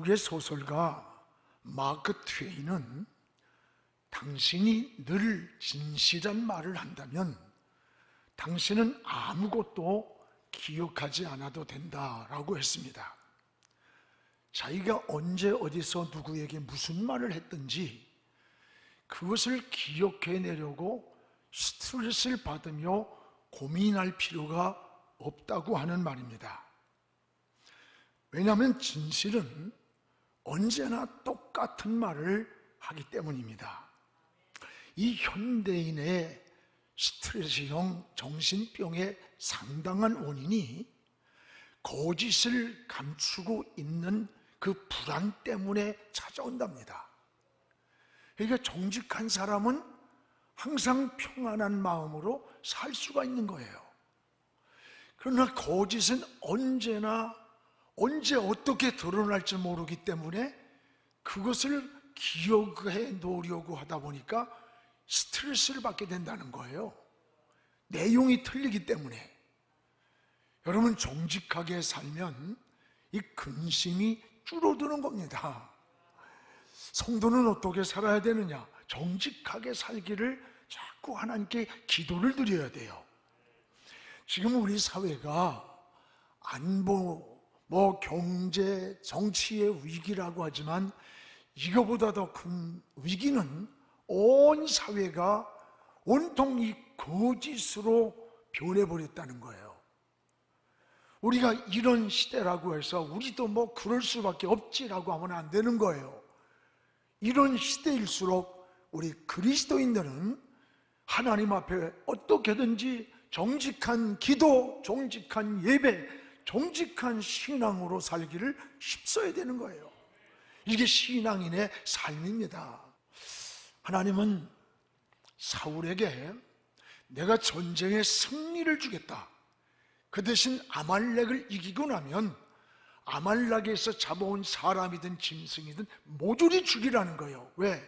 미국의 소설가 마크 트웨인은 당신이 늘 진실한 말을 한다면 당신은 아무것도 기억하지 않아도 된다라고 했습니다. 자기가 언제 어디서 누구에게 무슨 말을 했든지 그것을 기억해내려고 스트레스를 받으며 고민할 필요가 없다고 하는 말입니다. 왜냐하면 진실은 언제나 똑같은 말을 하기 때문입니다. 이 현대인의 스트레스형 정신병의 상당한 원인이 거짓을 감추고 있는 그 불안 때문에 찾아온답니다. 그러니까 정직한 사람은 항상 평안한 마음으로 살 수가 있는 거예요. 그러나 거짓은 언제 어떻게 드러날지 모르기 때문에 그것을 기억해 놓으려고 하다 보니까 스트레스를 받게 된다는 거예요. 내용이 틀리기 때문에. 여러분, 정직하게 살면 이 근심이 줄어드는 겁니다. 성도는 어떻게 살아야 되느냐? 정직하게 살기를 자꾸 하나님께 기도를 드려야 돼요. 지금 우리 사회가 안보, 경제, 정치의 위기라고 하지만 이거보다 더 큰 위기는 온 사회가 온통 이 거짓으로 변해버렸다는 거예요. 우리가 이런 시대라고 해서 우리도 그럴 수밖에 없지라고 하면 안 되는 거예요. 이런 시대일수록 우리 그리스도인들은 하나님 앞에 어떻게든지 정직한 기도, 정직한 예배, 정직한 신앙으로 살기를 힘써야 되는 거예요. 이게 신앙인의 삶입니다. 하나님은 사울에게 내가 전쟁에 승리를 주겠다, 그 대신 아말렉을 이기고 나면 아말렉에서 잡아온 사람이든 짐승이든 모조리 죽이라는 거예요. 왜?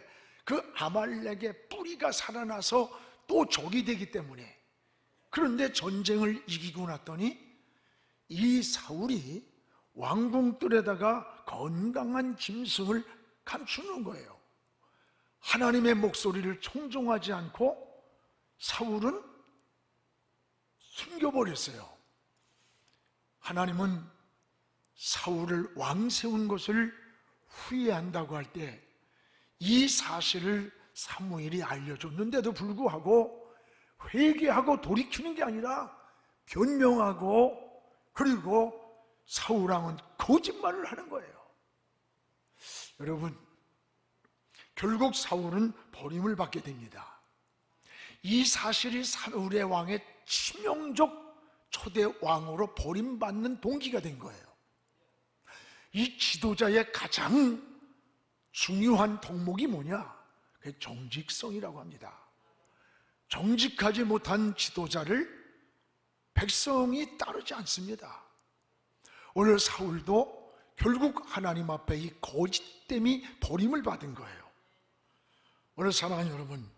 그 아말렉의 뿌리가 살아나서 또 적이 되기 때문에. 그런데 전쟁을 이기고 났더니 이 사울이 왕궁뜰에다가 건강한 짐승을 감추는 거예요. 하나님의 목소리를 청종하지 않고 사울은 숨겨버렸어요. 하나님은 사울을 왕 세운 것을 후회한다고 할 때 이 사실을 사무엘이 알려줬는데도 불구하고 회개하고 돌이키는 게 아니라 변명하고, 그리고 사울 왕은 거짓말을 하는 거예요. 여러분, 결국 사울은 버림을 받게 됩니다. 이 사실이 사울의 왕의 치명적 초대 왕으로 버림받는 동기가 된 거예요. 이 지도자의 가장 중요한 덕목이 뭐냐? 그게 정직성이라고 합니다. 정직하지 못한 지도자를 백성이 따르지 않습니다. 오늘 사울도 결국 하나님 앞에 이 거짓됨이 버림을 받은 거예요. 오늘 사랑하는 여러분,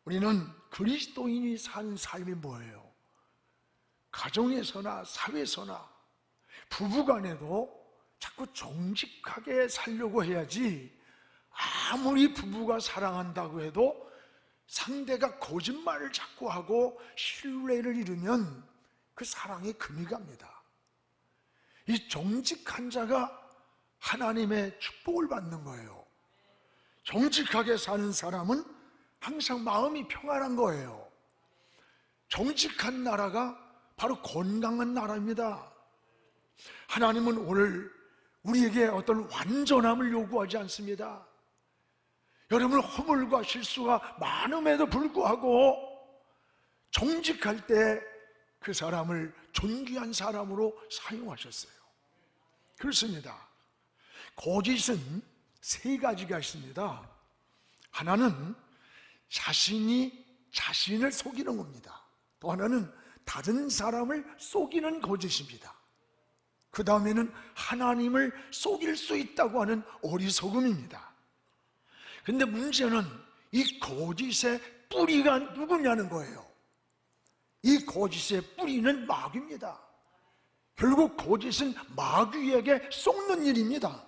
우리는 그리스도인이 산 삶이 뭐예요? 가정에서나 사회에서나 부부간에도 자꾸 정직하게 살려고 해야지, 아무리 부부가 사랑한다고 해도 상대가 거짓말을 자꾸 하고 신뢰를 잃으면 그 사랑이 금이 갑니다. 이 정직한 자가 하나님의 축복을 받는 거예요. 정직하게 사는 사람은 항상 마음이 평안한 거예요. 정직한 나라가 바로 건강한 나라입니다. 하나님은 오늘 우리에게 어떤 완전함을 요구하지 않습니다. 여러분, 허물과 실수가 많음에도 불구하고 정직할 때 그 사람을 존귀한 사람으로 사용하셨어요. 그렇습니다. 거짓은 세 가지가 있습니다. 하나는 자신이 자신을 속이는 겁니다. 또 하나는 다른 사람을 속이는 거짓입니다. 그 다음에는 하나님을 속일 수 있다고 하는 어리석음입니다. 근데 문제는 이 거짓의 뿌리가 누구냐는 거예요. 이 거짓의 뿌리는 마귀입니다. 결국 거짓은 마귀에게 속는 일입니다.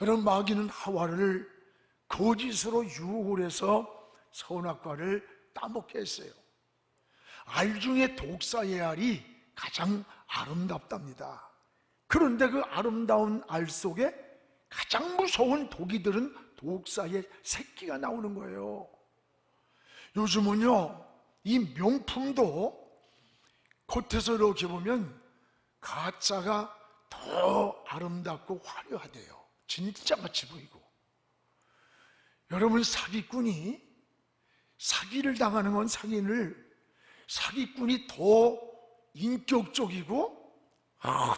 여러분, 마귀는 하와를 거짓으로 유혹을 해서 선악과를 따먹게 했어요. 알 중에 독사의 알이 가장 아름답답니다. 그런데 그 아름다운 알 속에 가장 무서운 독이 들은 독사의 새끼가 나오는 거예요. 요즘은요, 이 명품도 겉에서 이렇게 보면 가짜가 더 아름답고 화려하대요. 진짜 같이 보이고. 여러분, 사기꾼이 사기를 당하는 건 사기꾼이 더 인격적이고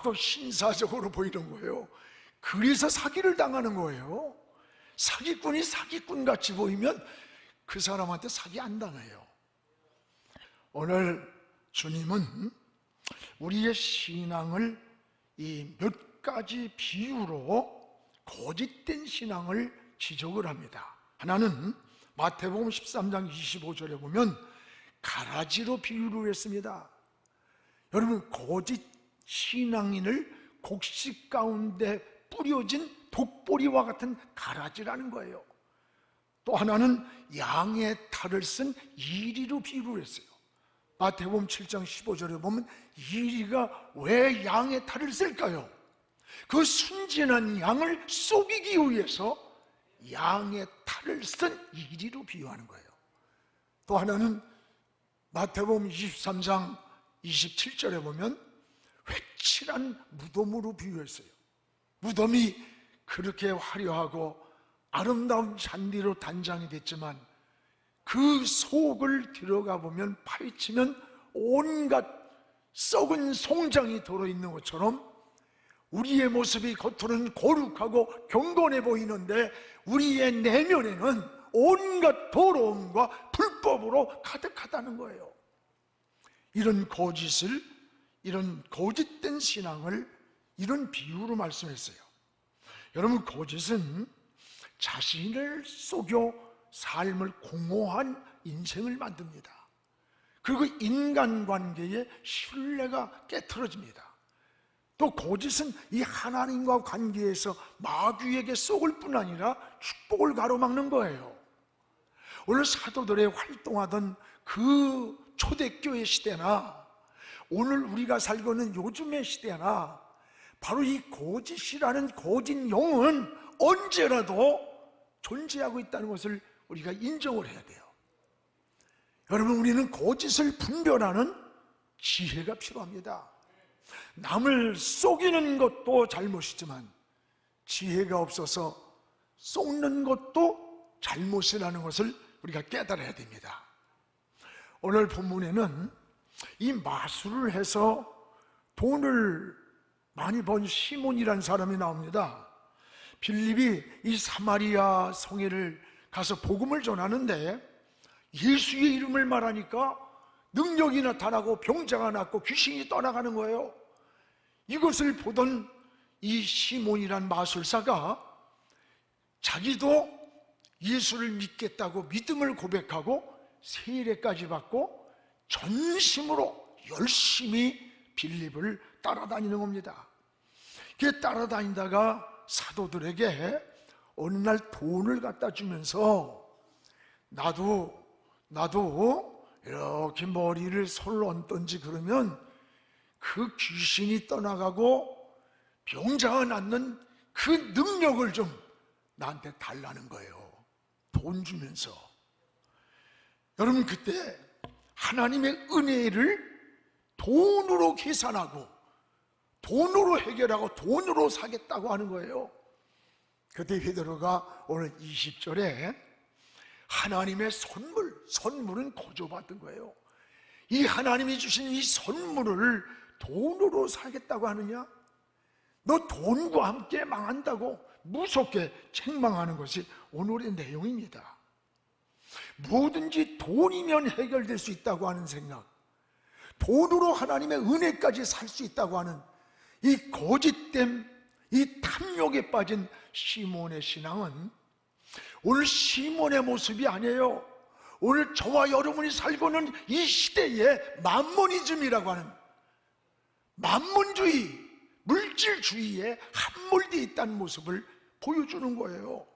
더 신사적으로 보이는 거예요. 그래서 사기를 당하는 거예요. 사기꾼이 사기꾼같이 보이면 그 사람한테 사기 안 당해요. 오늘 주님은 우리의 신앙을 이 몇 가지 비유로 거짓된 신앙을 지적을 합니다. 하나는 마태복음 13장 25절에 보면 가라지로 비유를 했습니다. 여러분, 거짓 신앙인을 곡식 가운데 뿌려진 독보리와 같은 가라지라는 거예요. 또 하나는 양의 탈을 쓴 이리로 비유를 했어요. 마태복음 7장 15절에 보면 이리가 왜 양의 탈을 쓸까요? 그 순진한 양을 속이기 위해서 양의 탈을 쓴 이리로 비유하는 거예요. 또 하나는 마태복음 23장 27절에 보면 회칠한 무덤으로 비유했어요. 무덤이 그렇게 화려하고 아름다운 잔디로 단장이 됐지만 그 속을 들어가 보면 파헤치면 온갖 썩은 송장이 들어있는 것처럼 우리의 모습이 겉으로는 거룩하고 경건해 보이는데 우리의 내면에는 온갖 더러움과 불법으로 가득하다는 거예요. 이런 거짓을, 이런 거짓된 신앙을 이런 비유로 말씀했어요. 여러분, 거짓은 자신을 속여 삶을 공허한 인생을 만듭니다. 그리고 인간관계의 신뢰가 깨트려집니다. 또 거짓은 이 하나님과 관계에서 마귀에게 속을 뿐 아니라 축복을 가로막는 거예요. 오늘 사도들의 활동하던 그 초대교회 시대나 오늘 우리가 살고 있는 요즘의 시대나 바로 이 거짓이라는 거짓 영은 언제라도 존재하고 있다는 것을 우리가 인정을 해야 돼요. 여러분, 우리는 거짓을 분별하는 지혜가 필요합니다. 남을 속이는 것도 잘못이지만 지혜가 없어서 속는 것도 잘못이라는 것을 우리가 깨달아야 됩니다. 오늘 본문에는 이 마술을 해서 돈을 많이 번 시몬이라는 사람이 나옵니다. 빌립이 이 사마리아 성회를 가서 복음을 전하는데 예수의 이름을 말하니까 능력이 나타나고 병자가 낫고 귀신이 떠나가는 거예요. 이것을 보던 이 시몬이란 마술사가 자기도 예수를 믿겠다고 믿음을 고백하고 세례까지 받고 전심으로 열심히 빌립을 따라다니는 겁니다. 그 따라다니다가 사도들에게 어느 날 돈을 갖다 주면서 나도 이렇게 머리를 솔로 얹던지 그러면 그 귀신이 떠나가고 병자가 낫는 그 능력을 좀 나한테 달라는 거예요. 돈 주면서. 여러분, 그때 하나님의 은혜를 돈으로 계산하고 돈으로 해결하고 돈으로 사겠다고 하는 거예요. 그때 베드로가 오늘 20절에 하나님의 선물은 거저받은 거예요. 이 하나님이 주신 이 선물을 돈으로 사겠다고 하느냐? 너 돈과 함께 망한다고 무섭게 책망하는 것이 오늘의 내용입니다. 뭐든지 돈이면 해결될 수 있다고 하는 생각, 돈으로 하나님의 은혜까지 살 수 있다고 하는 이 거짓됨, 이 탐욕에 빠진 시몬의 신앙은 오늘 시몬의 모습이 아니에요. 오늘 저와 여러분이 살고 있는 이 시대에 만모니즘이라고 하는 만문주의, 물질주의에 함몰되어 있다는 모습을 보여주는 거예요.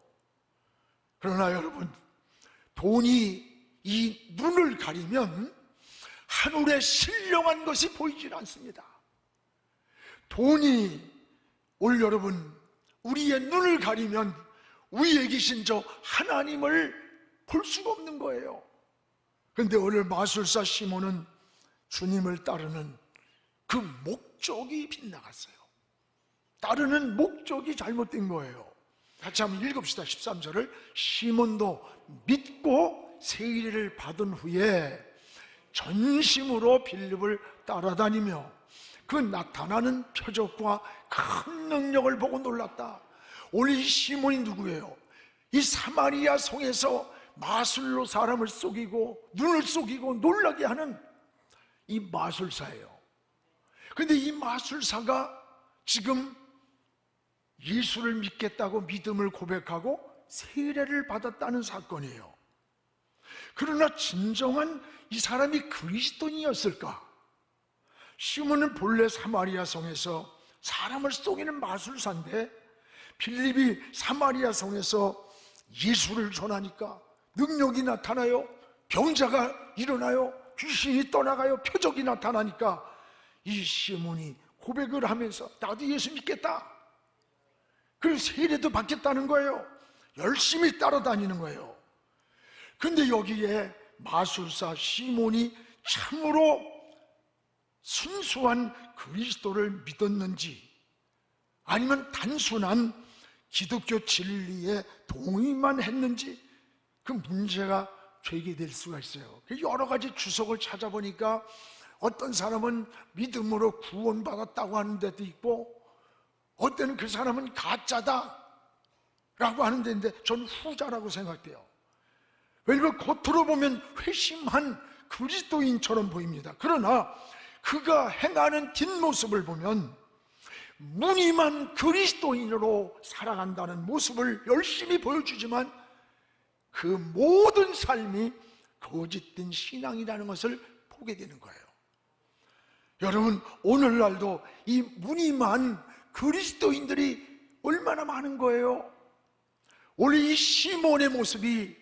그러나 여러분, 돈이 이 눈을 가리면 하늘에 신령한 것이 보이질 않습니다. 돈이 오늘 여러분 우리의 눈을 가리면 위에 계신 저 하나님을 볼 수가 없는 거예요. 그런데 오늘 마술사 시몬은 주님을 따르는 그 목적이 빗나갔어요. 따르는 목적이 잘못된 거예요. 같이 한번 읽읍시다. 13절을. 시몬도 믿고 세례를 받은 후에 전심으로 빌립을 따라다니며 그 나타나는 표적과 큰 능력을 보고 놀랐다. 오늘 이 시몬이 누구예요? 이 사마리아 성에서 마술로 사람을 속이고 눈을 속이고 놀라게 하는 이 마술사예요. 그런데 이 마술사가 지금 예수를 믿겠다고 믿음을 고백하고 세례를 받았다는 사건이에요. 그러나 진정한 이 사람이 그리스도인이었을까? 시몬은 본래 사마리아 성에서 사람을 속이는 마술사인데 빌립이 사마리아 성에서 예수를 전하니까 능력이 나타나요, 병자가 일어나요, 귀신이 떠나가요, 표적이 나타나니까 이 시몬이 고백을 하면서 나도 예수 믿겠다, 그리고 세례도 받겠다는 거예요. 열심히 따라다니는 거예요. 근데 여기에 마술사 시몬이 참으로 순수한 그리스도를 믿었는지 아니면 단순한 기독교 진리에 동의만 했는지 그 문제가 제기될 수가 있어요. 여러 가지 주석을 찾아보니까 어떤 사람은 믿음으로 구원받았다고 하는 데도 있고 어떤 그 사람은 가짜다 라고 하는 데인데 저는 후자라고 생각돼요. 왜냐하면 겉으로 보면 회심한 그리스도인처럼 보입니다. 그러나 그가 행하는 뒷모습을 보면 무늬만 그리스도인으로 살아간다는 모습을 열심히 보여주지만 그 모든 삶이 거짓된 신앙이라는 것을 보게 되는 거예요. 여러분, 오늘날도 이 무늬만 그리스도인들이 얼마나 많은 거예요. 오늘 이 시몬의 모습이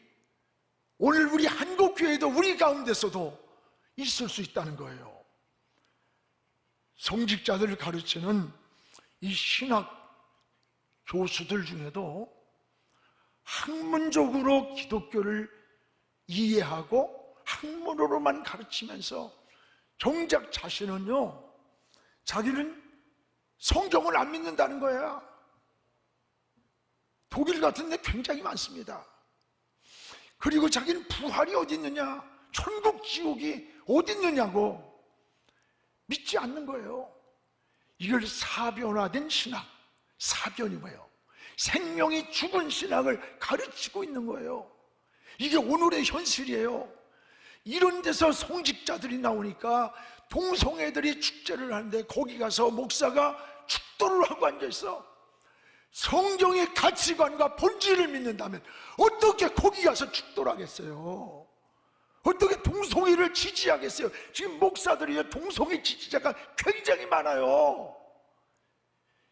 오늘 우리 한국교회도 우리 가운데서도 있을 수 있다는 거예요. 성직자들을 가르치는 이 신학 교수들 중에도 학문적으로 기독교를 이해하고 학문으로만 가르치면서 정작 자신은요, 자기는 성경을 안 믿는다는 거야. 독일 같은 데 굉장히 많습니다. 그리고 자기는 부활이 어디 있느냐, 천국 지옥이 어디 있느냐고 믿지 않는 거예요. 이걸 사변화된 신학, 사변이 뭐예요? 생명이 죽은 신학을 가르치고 있는 거예요. 이게 오늘의 현실이에요. 이런 데서 성직자들이 나오니까 동성애들이 축제를 하는데 거기 가서 목사가 축도를 하고 앉아있어. 성경의 가치관과 본질을 믿는다면 어떻게 거기 가서 축도를 하겠어요? 어떻게 동성애를 지지하겠어요? 지금 목사들이 동성애 지지자가 굉장히 많아요.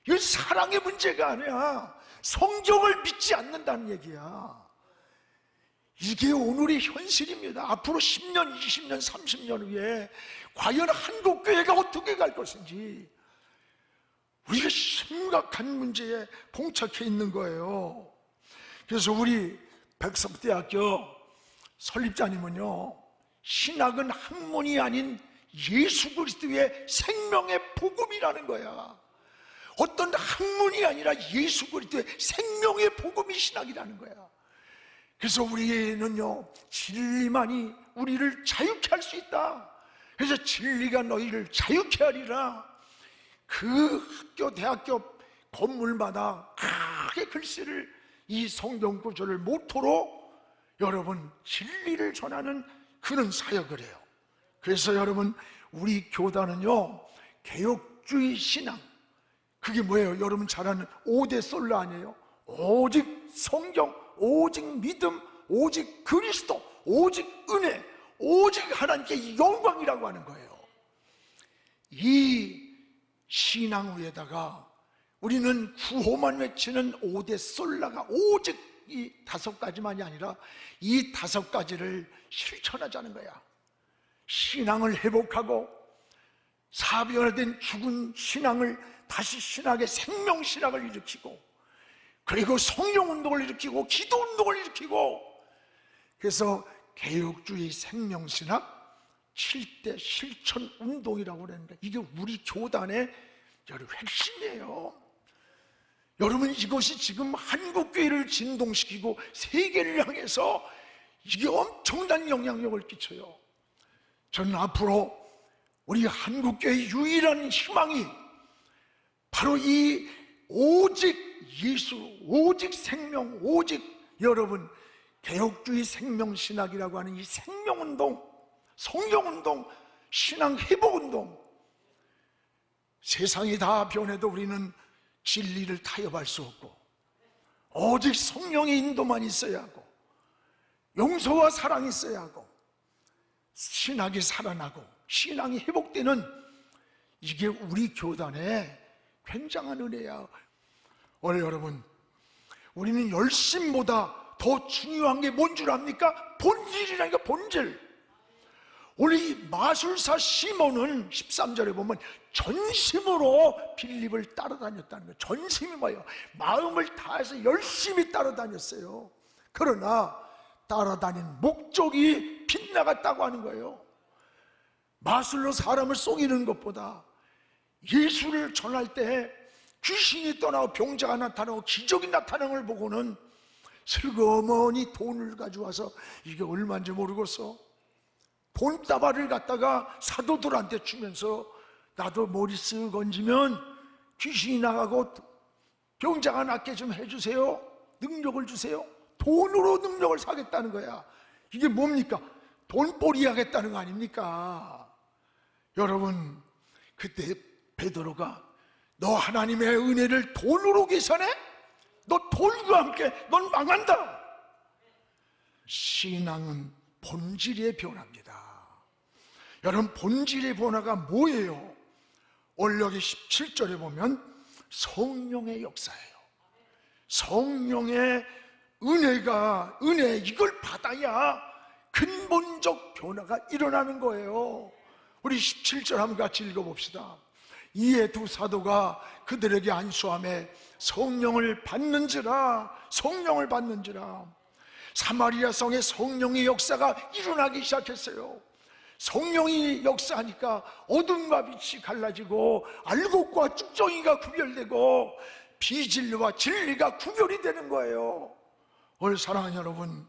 이건 사랑의 문제가 아니야. 성경을 믿지 않는다는 얘기야. 이게 오늘의 현실입니다. 앞으로 10년, 20년, 30년 후에 과연 한국교회가 어떻게 갈 것인지 우리가 심각한 문제에 봉착해 있는 거예요. 그래서 우리 백석대학교 설립자님은요, 신학은 학문이 아닌 예수 그리스도의 생명의 복음이라는 거야. 어떤 학문이 아니라 예수 그리스도의 생명의 복음이 신학이라는 거야. 그래서 우리는요, 진리만이 우리를 자유케 할 수 있다. 그래서 진리가 너희를 자유케 하리라. 그 학교, 대학교 건물마다 크게 글씨를 이 성경 구절을 모토로 여러분 진리를 전하는 그런 사역을 해요. 그래서 여러분 우리 교단은요, 개혁주의 신앙, 그게 뭐예요? 여러분 잘 아는 5대 솔로 아니에요? 오직 성경, 오직 믿음, 오직 그리스도, 오직 은혜, 오직 하나님께 영광이라고 하는 거예요. 이 신앙 위에다가 우리는 구호만 외치는 5대 솔라가 오직 이 5가지만이 아니라 이 5가지를 실천하자는 거야. 신앙을 회복하고 사변화된 죽은 신앙을 다시 신학의 생명신학을 일으키고, 그리고 성령운동을 일으키고 기도운동을 일으키고, 그래서 개혁주의 생명신학 7대 실천운동이라고 그러는데, 이게 우리 교단의 여러분 핵심이에요. 여러분, 이것이 지금 한국교회를 진동시키고 세계를 향해서 이게 엄청난 영향력을 끼쳐요. 저는 앞으로 우리 한국교회의 유일한 희망이 바로 이 오직 예수, 오직 생명, 오직 여러분 개혁주의 생명신학이라고 하는 이 생명운동, 성령운동, 신앙회복운동. 세상이 다 변해도 우리는 진리를 타협할 수 없고, 오직 성령의 인도만 있어야 하고, 용서와 사랑이 있어야 하고, 신학이 살아나고 신앙이 회복되는, 이게 우리 교단의 굉장한 은혜야. 오늘 여러분, 우리는 열심보다 더 중요한 게 뭔 줄 압니까? 본질이라니까, 본질. 우리 마술사 시몬은 13절에 보면 전심으로 빌립을 따라다녔다는 거예요. 전심이 뭐예요? 마음을 다해서 열심히 따라다녔어요. 그러나 따라다닌 목적이 빗나갔다고 하는 거예요. 마술로 사람을 속이는 것보다 예수를 전할 때 귀신이 떠나고 병자가 나타나고 기적이 나타나는 걸 보고는 슬그머니 돈을 가져와서, 이게 얼마인지 모르겠어, 돈다발을 갖다가 사도들한테 주면서 나도 머리 쓱 얹으면 귀신이 나가고 병자가 낫게 좀 해주세요, 능력을 주세요. 돈으로 능력을 사겠다는 거야. 이게 뭡니까? 돈벌이 하겠다는 거 아닙니까? 여러분, 그때 베드로가 너 하나님의 은혜를 돈으로 계산해? 너 돈과 함께 넌 망한다. 신앙은 본질의 변화입니다. 여러분, 본질의 변화가 뭐예요? 오늘 여기 17절에 보면 성령의 역사예요. 성령의 은혜, 이걸 받아야 근본적 변화가 일어나는 거예요. 우리 17절 한번 같이 읽어봅시다. 이에 두 사도가 그들에게 안수하며 성령을 받는지라. 사마리아 성에 성령의 역사가 일어나기 시작했어요. 성령이 역사하니까 어둠과 빛이 갈라지고 알곡과 쭉정이가 구별되고 비진리와 진리가 구별이 되는 거예요. 오늘 사랑하는 여러분,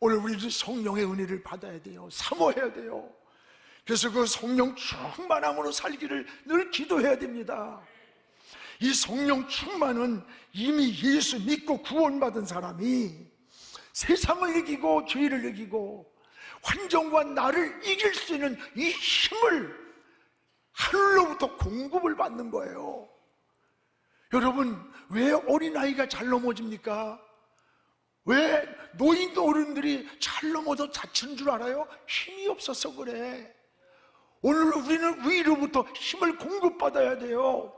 오늘 우리도 성령의 은혜를 받아야 돼요. 사모해야 돼요. 그래서 그 성령 충만함으로 살기를 늘 기도해야 됩니다. 이 성령 충만은 이미 예수 믿고 구원받은 사람이 세상을 이기고 죄를 이기고 환경과 나를 이길 수 있는 이 힘을 하늘로부터 공급을 받는 거예요. 여러분, 왜 어린아이가 잘 넘어집니까? 왜 노인 어른들이 잘 넘어져 다치는 줄 알아요? 힘이 없어서 그래. 오늘 우리는 위로부터 힘을 공급받아야 돼요.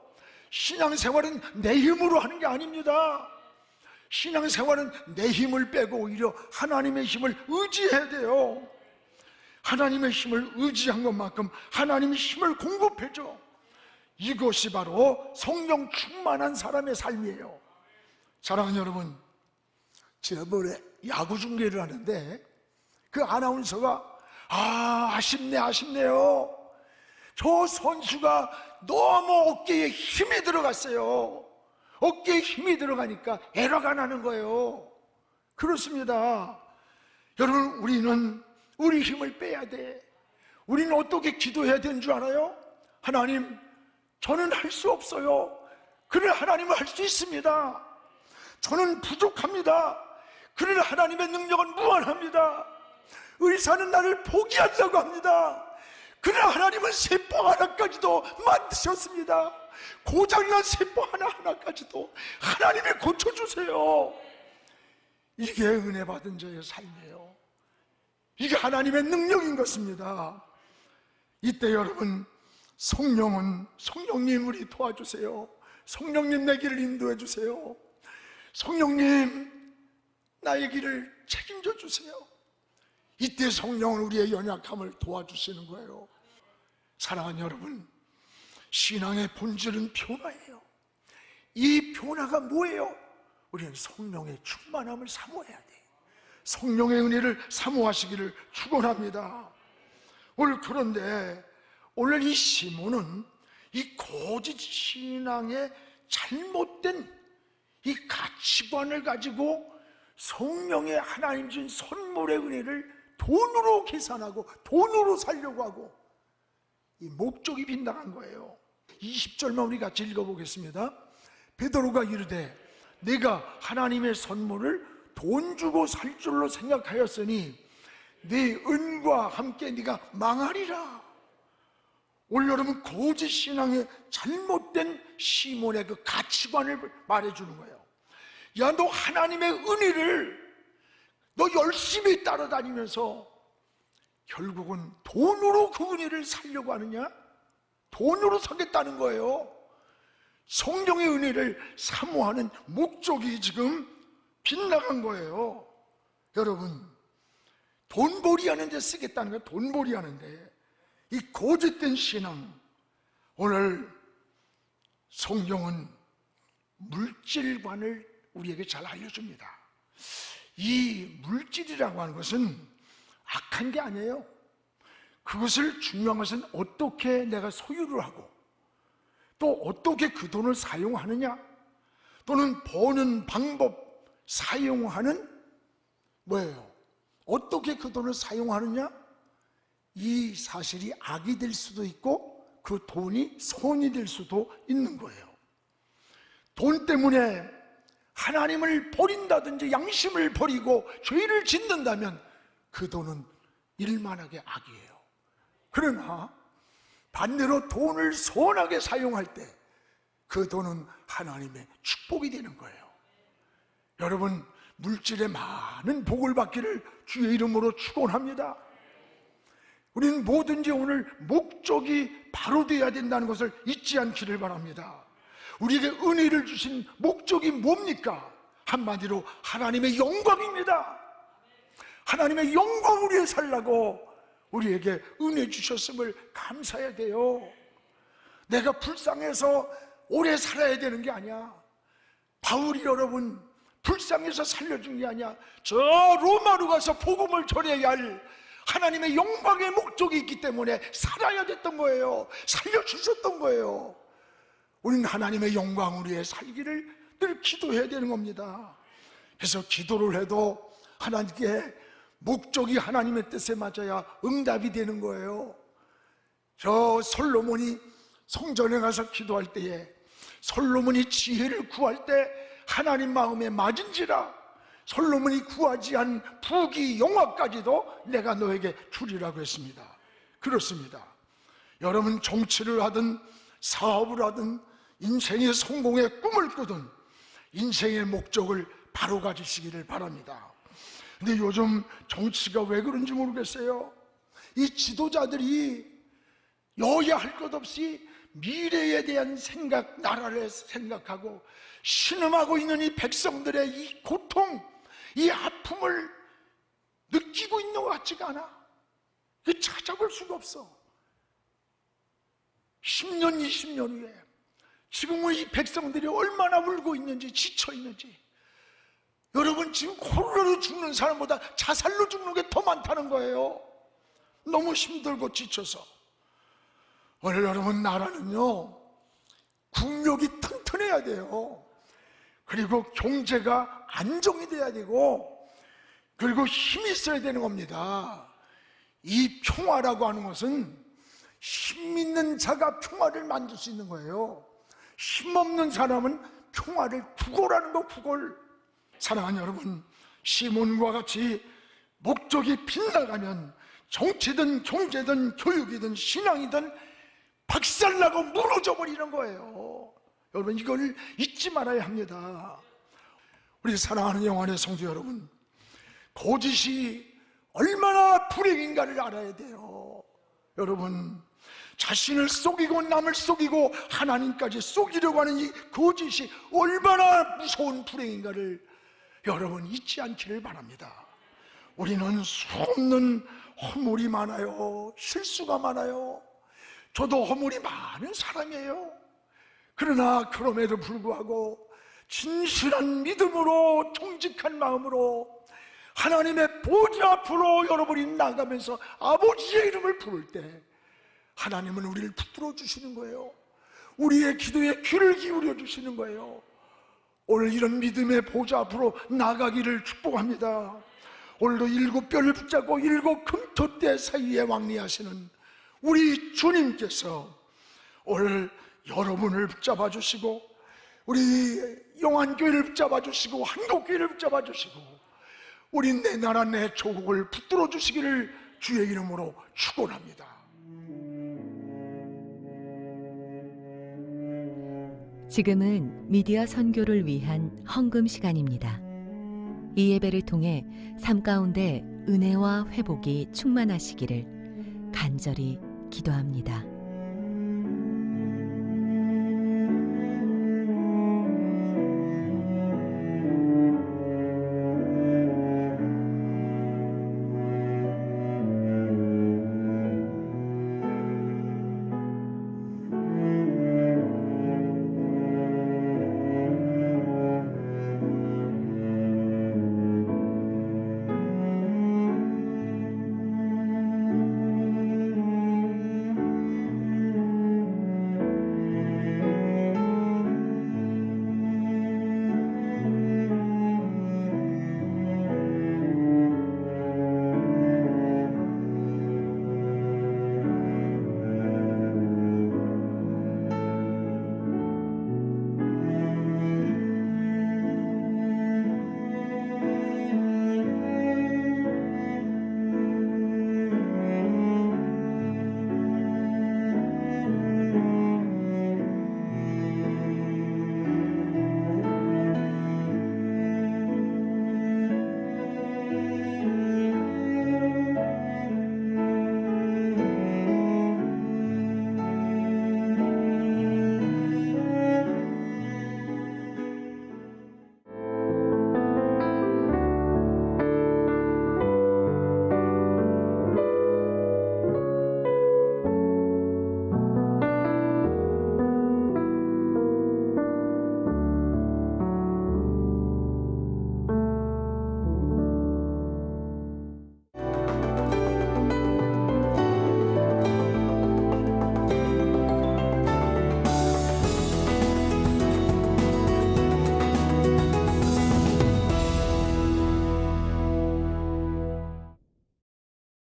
신앙생활은 내 힘으로 하는 게 아닙니다. 신앙생활은 내 힘을 빼고 오히려 하나님의 힘을 의지해야 돼요. 하나님의 힘을 의지한 것만큼 하나님의 힘을 공급해줘. 이것이 바로 성령 충만한 사람의 삶이에요. 사랑하는 여러분, 지난번에 야구 중계를 하는데 그 아나운서가 아쉽네요. 저 선수가 너무 어깨에 힘이 들어갔어요. 어깨에 힘이 들어가니까 에러가 나는 거예요. 그렇습니다. 여러분, 우리는 우리 힘을 빼야 돼. 우리는 어떻게 기도해야 되는 줄 알아요? 하나님, 저는 할 수 없어요. 그러나 하나님은 할 수 있습니다. 저는 부족합니다. 그러나 하나님의 능력은 무한합니다. 의사는 나를 포기한다고 합니다. 그러나 하나님은 세포 하나까지도 만드셨습니다. 고장난 세포 하나하나까지도 하나님이 고쳐주세요. 이게 은혜 받은 자의 삶이에요. 이게 하나님의 능력인 것입니다. 이때 여러분, 성령님 우리 도와주세요. 성령님 내 길을 인도해 주세요. 성령님 나의 길을 책임져 주세요. 이때 성령은 우리의 연약함을 도와주시는 거예요. 사랑하는 여러분, 신앙의 본질은 변화예요. 이 변화가 뭐예요? 우리는 성령의 충만함을 사모해야 돼. 성령의 은혜를 사모하시기를 축원합니다. 오늘 그런데 오늘 이 시몬은 이 거짓 신앙의 잘못된 이 가치관을 가지고 성령의 하나님 준 선물의 은혜를 돈으로 계산하고 돈으로 살려고 하고 이 목적이 빗나간 거예요. 20절만 우리 같이 읽어보겠습니다. 베드로가 이르되 내가 하나님의 선물을 돈 주고 살 줄로 생각하였으니 네 은과 함께 네가 망하리라. 오늘 여러분 거짓 신앙의 잘못된 시몬의 그 가치관을 말해주는 거예요. 야, 너 하나님의 은혜를 너 열심히 따라다니면서 결국은 돈으로 그 은혜를 살려고 하느냐? 돈으로 사겠다는 거예요. 성령의 은혜를 사모하는 목적이 지금 빗나간 거예요. 여러분, 돈벌이 하는데 쓰겠다는 거예요. 돈벌이 하는데. 이 거짓된 신앙, 오늘 성경은 물질관을 우리에게 잘 알려줍니다. 이 물질이라고 하는 것은 악한 게 아니에요. 그것을 중요한 것은 어떻게 내가 소유를 하고 또 어떻게 그 돈을 사용하느냐, 또는 버는 방법, 사용하는 뭐예요? 어떻게 그 돈을 사용하느냐, 이 사실이 악이 될 수도 있고 그 돈이 선이 될 수도 있는 거예요. 돈 때문에 하나님을 버린다든지 양심을 버리고 죄를 짓는다면 그 돈은 일만하게 악이에요. 그러나 반대로 돈을 선하게 사용할 때 그 돈은 하나님의 축복이 되는 거예요. 여러분, 물질에 많은 복을 받기를 주의 이름으로 축원합니다. 우리는 뭐든지 오늘 목적이 바로 되어야 된다는 것을 잊지 않기를 바랍니다. 우리에게 은혜를 주신 목적이 뭡니까? 한마디로 하나님의 영광입니다. 하나님의 영광을 위해 살라고 우리에게 은혜 주셨음을 감사해야 돼요. 내가 불쌍해서 오래 살아야 되는 게 아니야. 바울이 여러분 불쌍해서 살려준 게 아니야. 저 로마로 가서 복음을 전해야 할 하나님의 영광의 목적이 있기 때문에 살아야 됐던 거예요. 살려주셨던 거예요. 우리는 하나님의 영광을 위해 살기를 늘 기도해야 되는 겁니다. 그래서 기도를 해도 하나님께 목적이 하나님의 뜻에 맞아야 응답이 되는 거예요. 저 솔로몬이 성전에 가서 기도할 때에 솔로몬이 지혜를 구할 때 하나님 마음에 맞은지라 솔로몬이 구하지 않은 부귀 영화까지도 내가 너에게 주리라고 했습니다. 그렇습니다. 여러분, 정치를 하든 사업을 하든 인생의 성공의 꿈을 꾸든 인생의 목적을 바로 가지시기를 바랍니다. 근데 요즘 정치가 왜 그런지 모르겠어요. 이 지도자들이 여야 할 것 없이 미래에 대한 생각, 나라를 생각하고 신음하고 있는 이 백성들의 이 고통, 이 아픔을 느끼고 있는 것 같지가 않아. 찾아볼 수가 없어. 10년, 20년 후에 지금은 이 백성들이 얼마나 울고 있는지, 지쳐 있는지. 여러분, 지금 코로나로 죽는 사람보다 자살로 죽는 게 더 많다는 거예요. 너무 힘들고 지쳐서. 오늘 여러분, 나라는요 국력이 튼튼해야 돼요. 그리고 경제가 안정이 돼야 되고, 그리고 힘이 있어야 되는 겁니다. 이 평화라고 하는 것은 힘 있는 자가 평화를 만들 수 있는 거예요. 힘없는 사람은 평화를 구걸하는 거, 구걸. 사랑하는 여러분, 시몬과 같이 목적이 빗나가면 정치든 경제든 교육이든 신앙이든 박살나고 무너져 버리는 거예요. 여러분, 이걸 잊지 말아야 합니다. 우리 사랑하는 영혼의 성도 여러분, 거짓이 얼마나 불행인가를 알아야 돼요. 여러분, 자신을 속이고 남을 속이고 하나님까지 속이려고 하는 이 거짓이 얼마나 무서운 불행인가를 여러분 잊지 않기를 바랍니다. 우리는 수없는 허물이 많아요. 실수가 많아요. 저도 허물이 많은 사람이에요. 그러나 그럼에도 불구하고 진실한 믿음으로 정직한 마음으로 하나님의 보좌 앞으로 여러분이 나가면서 아버지의 이름을 부를 때 하나님은 우리를 붙들어 주시는 거예요. 우리의 기도에 귀를 기울여 주시는 거예요. 오늘 이런 믿음의 보좌 앞으로 나가기를 축복합니다. 오늘도 7뼈를 붙잡고 7 금토대 사이에 왕래하시는 우리 주님께서 오늘 여러분을 붙잡아 주시고 우리 영안교회를 붙잡아 주시고 한국교회를 붙잡아 주시고 우리 내 나라 내 조국을 붙들어 주시기를 주의 이름으로 축원합니다. 지금은 미디어 선교를 위한 헌금 시간입니다. 이 예배를 통해 삶 가운데 은혜와 회복이 충만하시기를 간절히 기도합니다.